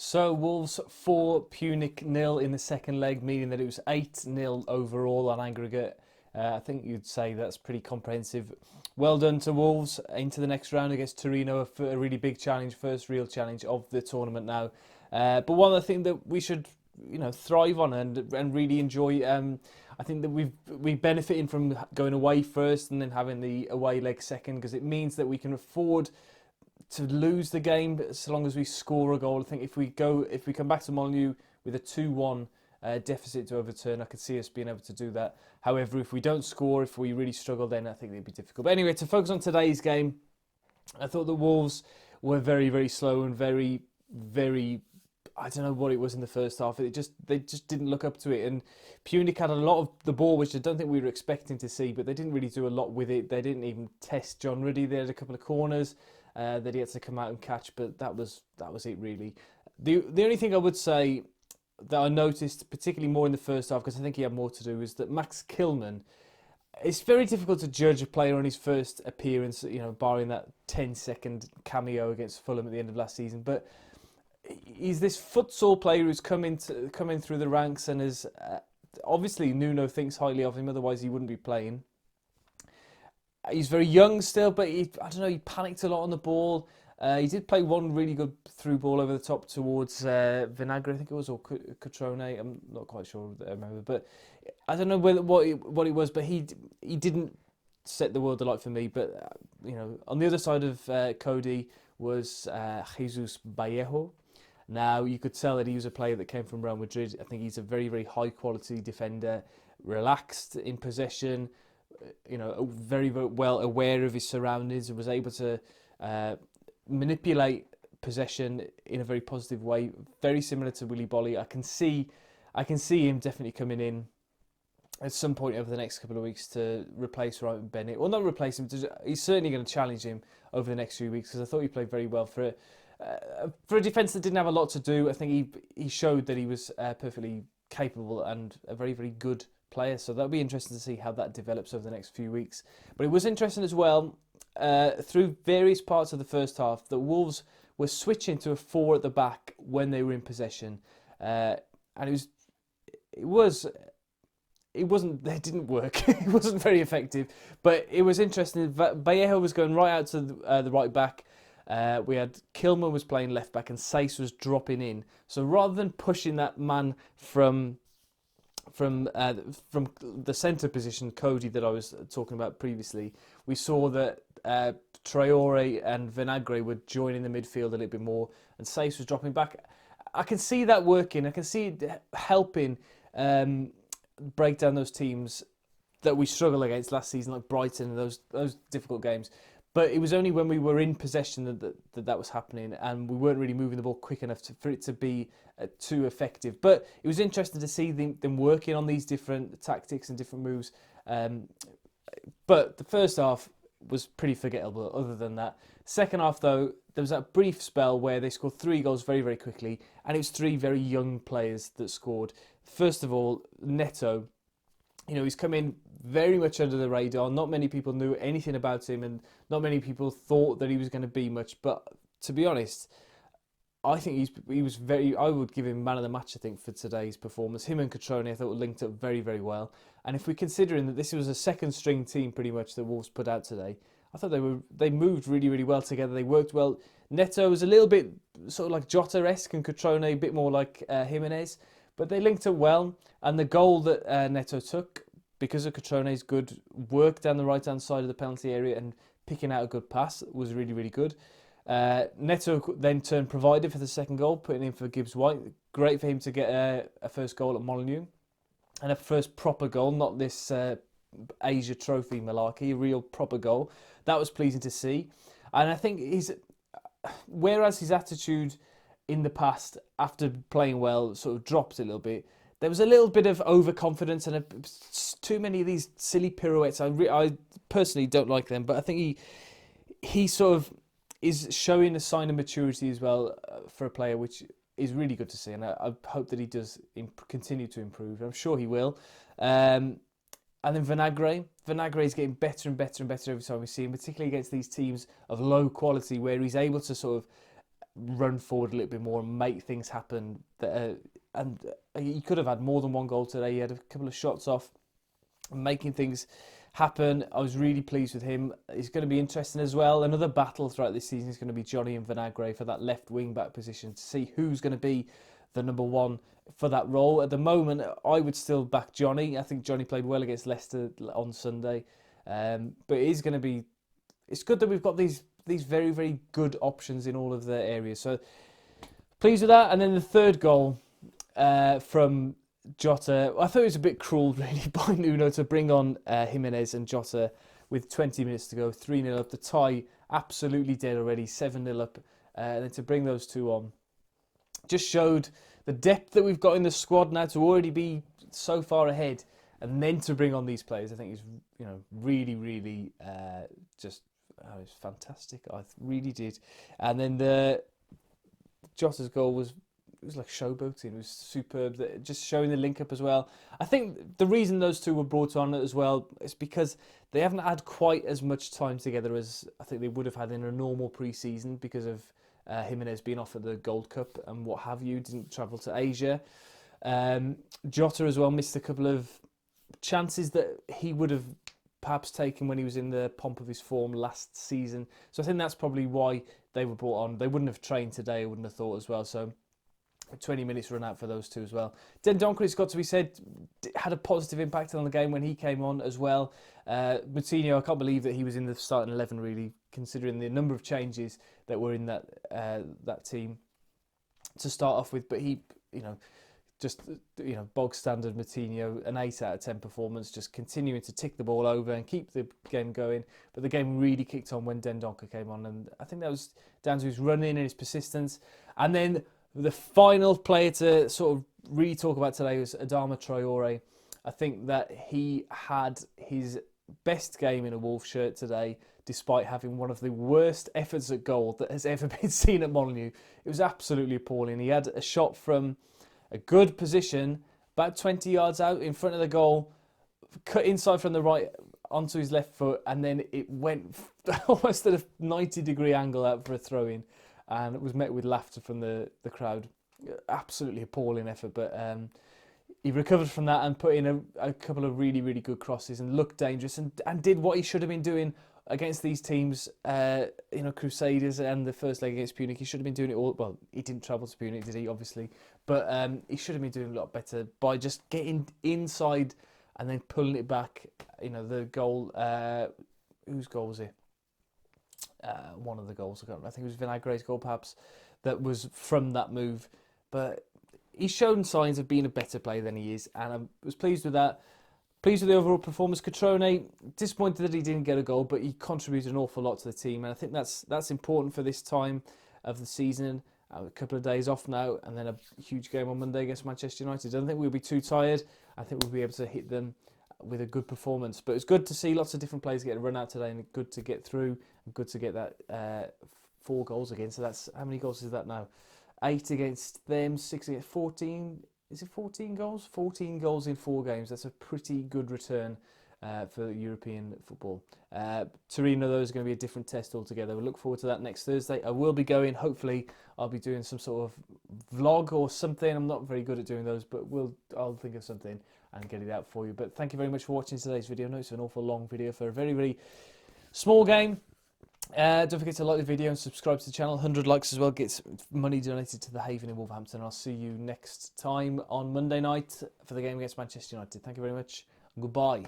So Wolves 4, Pyunik nil in the second leg, meaning that it was 8-0 overall on aggregate. I think you'd say that's pretty comprehensive. Well done to Wolves into the next round against Torino, a really big challenge, first real challenge of the tournament now. But one of the things that we should, thrive on and really enjoy. I think that we benefiting from going away first and then having the away leg second, because it means that we can afford to lose the game so long as we score a goal. I think if we come back to Molineux with a 2-1 deficit to overturn, I could see us being able to do that. However, if we don't score, if we really struggle, then I think it'd be difficult. But anyway, to focus on today's game, I thought the Wolves were very, very slow and very, very, I don't know what it was in the first half. They just didn't look up to it. And Pyunik had a lot of the ball, which I don't think we were expecting to see, but they didn't really do a lot with it. They didn't even test John Ruddy. They had a couple of corners that he had to come out and catch, but that was it really. The only thing I would say that I noticed, particularly more in the first half, because I think he had more to do, is that Max Kilman. It's very difficult to judge a player on his first appearance, barring that 10-second cameo against Fulham at the end of last season. But he's this futsal player who's come in through the ranks and is obviously Nuno thinks highly of him, otherwise he wouldn't be playing. He's very young still, but he panicked a lot on the ball. He did play one really good through ball over the top towards Vinagre, I think it was, or Cutrone. I'm not quite sure. I remember, but I don't know what it was. But he didn't set the world alight for me. But on the other side of Cody was Jesus Vallejo. Now you could tell that he was a player that came from Real Madrid. I think he's a very, very high quality defender, relaxed in possession. Very, very well aware of his surroundings and was able to manipulate possession in a very positive way. Very similar to Willy Bolly. I can see him definitely coming in at some point over the next couple of weeks to replace Ryan Bennett. Well, not replace him. He's certainly going to challenge him over the next few weeks, because I thought he played very well for a defence that didn't have a lot to do. I think he showed that he was perfectly capable and a very, very good player. So that'll be interesting to see how that develops over the next few weeks. But it was interesting as well, through various parts of the first half, that Wolves were switching to a 4 at the back when they were in possession, and they didn't work. It wasn't very effective, but it was interesting. Vallejo was going right out to the right back. We had Kilman was playing left back and Sace was dropping in. So rather than pushing that man from the centre position, Cody, that I was talking about previously, we saw that Traore and Vinagre were joining the midfield a little bit more, and Sace was dropping back. I can see that working. I can see it helping break down those teams that we struggled against last season, like Brighton and those difficult games. But it was only when we were in possession that was happening, and we weren't really moving the ball quick enough for it to be too effective. But it was interesting to see them working on these different tactics and different moves. But the first half was pretty forgettable other than that. Second half, though, there was that brief spell where they scored 3 goals very, very quickly, and it was 3 very young players that scored. First of all, Neto. He's come in very much under the radar. Not many people knew anything about him, and not many people thought that he was going to be much. But to be honest, I think he was very. I would give him man of the match, I think, for today's performance. Him and Cutrone, I thought, linked up very, very well. And if we're considering that this was a second string team, pretty much, that Wolves put out today, I thought they moved really, really well together. They worked well. Neto was a little bit sort of like Jota-esque, and Cutrone a bit more like Jimenez. But they linked up well, and the goal that Neto took, because of Cutrone's good work down the right-hand side of the penalty area and picking out a good pass, was really, really good. Neto then turned provider for the second goal, putting in for Gibbs-White. Great for him to get a first goal at Molineux, and a first proper goal, not this Asia Trophy malarkey, a real proper goal. That was pleasing to see. And I think whereas his attitude in the past, after playing well, sort of dropped a little bit, there was a little bit of overconfidence and too many of these silly pirouettes. I personally don't like them, but I think he sort of is showing a sign of maturity as well for a player, which is really good to see. And I hope that he does continue to improve. I'm sure he will. And then Vinagre is getting better and better and better every time we see him, particularly against these teams of low quality, where he's able to sort of run forward a little bit more and make things happen. And he could have had more than one goal today. He had a couple of shots off, making things happen. I was really pleased with him. He's going to be interesting as well. Another battle throughout this season is going to be Johnny and Vinagre for that left wing back position, to see who's going to be the number one for that role. At the moment, I would still back Johnny. I think Johnny played well against Leicester on Sunday. But it is going to be... It's good that we've got these very, very good options in all of the areas. So, pleased with that. And then the third goal from Jota. I thought it was a bit cruel, really, by Nuno to bring on Jimenez and Jota with 20 minutes to go, 3-0 up. The tie absolutely dead already, 7-0 up. And then to bring those two on just showed the depth that we've got in the squad now to already be so far ahead. And then to bring on these players, I think is, really, really just... Oh, it's fantastic. I really did. And then the Jota's goal was like showboating. It was superb. Just showing the link up as well. I think the reason those two were brought on as well is because they haven't had quite as much time together as I think they would have had in a normal pre-season because of Jimenez being off at the Gold Cup and what have you. Didn't travel to Asia. Jota as well missed a couple of chances that he would have perhaps taken when he was in the pomp of his form last season. So I think that's probably why they were brought on. They wouldn't have trained today, I wouldn't have thought as well. So 20 minutes run out for those two as well. Dendoncker, it's got to be said, had a positive impact on the game when he came on as well. Moutinho, I can't believe that he was in the starting 11 really, considering the number of changes that were in that team to start off with. But he, bog standard Moutinho, an 8 out of 10 performance, just continuing to tick the ball over and keep the game going. But the game really kicked on when Dendoncker came on, and I think that was down to his running and his persistence. And then the final player to sort of really talk about today was Adama Traore. I think that he had his best game in a Wolves shirt today, despite having one of the worst efforts at goal that has ever been seen at Molineux. It was absolutely appalling. He had a shot from a good position, about 20 yards out in front of the goal, cut inside from the right onto his left foot, and then it went almost at a 90-degree angle out for a throw-in, and it was met with laughter from the crowd. Absolutely appalling effort, but he recovered from that and put in a couple of really, really good crosses and looked dangerous and did what he should have been doing against these teams, Crusaders and the first leg against Pyunik. He should have been doing it all. Well, he didn't travel to Pyunik, did he? Obviously. But he should have been doing a lot better by just getting inside and then pulling it back. The goal... whose goal was it? One of the goals. I think it was Vinagre's goal, perhaps, that was from that move. But he's shown signs of being a better player than he is, and I was pleased with that. Pleased with the overall performance. Cutrone, disappointed that he didn't get a goal, but he contributed an awful lot to the team, and I think that's important for this time of the season. A couple of days off now, and then a huge game on Monday against Manchester United. I don't think we'll be too tired. I think we'll be able to hit them with a good performance. But it's good to see lots of different players get a run out today, and good to get through, and good to get that 4 goals again. So that's, how many goals is that now? 8 against them, 6 against 14. Is it 14 goals? 14 goals in 4 games. That's a pretty good return for European football. Torino, though, is going to be a different test altogether. We'll look forward to that next Thursday. I will be going. Hopefully, I'll be doing some sort of vlog or something. I'm not very good at doing those, but I'll think of something and get it out for you. But thank you very much for watching today's video. I know it's an awful long video for a very, very small game. Don't forget to like the video and subscribe to the channel. 100 likes as well gets money donated to the Haven in Wolverhampton. I'll see you next time on Monday night for the game against Manchester United. Thank you very much. Goodbye.